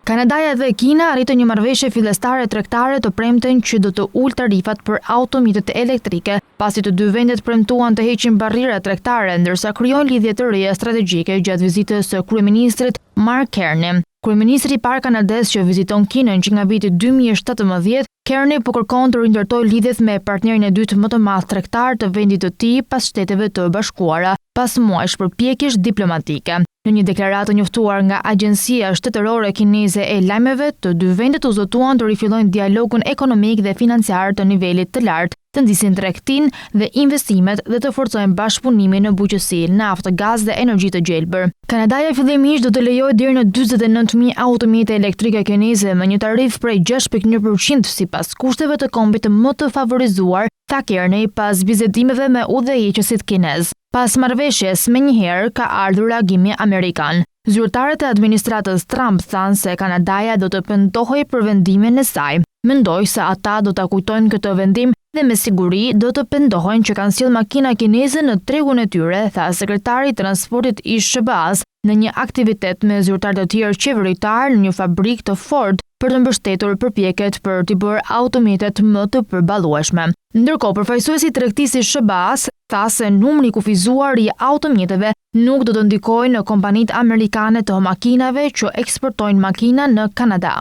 Kanadaja dhe Kina arritën një marrëveshje fillestare tregtare të premten që do të ulë tarifat për automjetet elektrike, pasi të dy vendet premtuan të heqin barriera tregtare, ndërsa krijojnë lidhje të reja strategjike gjatë vizitës së kryeministrit Mark Carney. Kryeministri i parë kanadez që viziton Kinën që nga viti 2017, Carney po kërkon të rindërtojë lidhjet me partnerin e dytë më të madh tregtar të vendit të tij pas Shteteve të Bashkuara, pas muajsh përpjekjesh diplomatike. Në një deklaratë njoftuar nga Agjencia Shtetërore Kineze e Lajmeve, të dy vendet u zotuan të rifillojnë dialogun ekonomik dhe financiar të nivelit të lartë, të ndisin tregtinë dhe investimet dhe të forcojnë bashkëpunimin në bujqësi, naftë, gaz dhe energji të gjelbër. Kanadaja fillimisht do të lejojë deri në 49.000 automjete elektrike kineze me një tarif prej 6.1% sipas kushteve të kombit më të favorizuar, tha Carney pas bisedimeve me udhëheqësit kinez. Pas marrëveshjes, menjëherë ka ardhur reagimi amerikan. Zyrtarët e administratës Trump thanë se Kanadaja do të pendohej për vendimin e saj. Mendoj se ata do ta kujtojnë këtë vendim dhe me siguri do të pendohen që kanë sjellë makina kineze në tregun e tyre, tha sekretari i transportit i SBA-s në një aktivitet me zyrtar të tjerë qeveritar në një fabrikë të Ford për të mbështetur përpjekjet për t'i bërë automjetet më të përballueshme. Ndërkohë, përfaqësuesi i tregtisë së SBA-s tha se numri i kufizuar i automjeteve nuk do të ndikojë në kompanitë amerikane të makinave që eksportojnë makina në Kanada.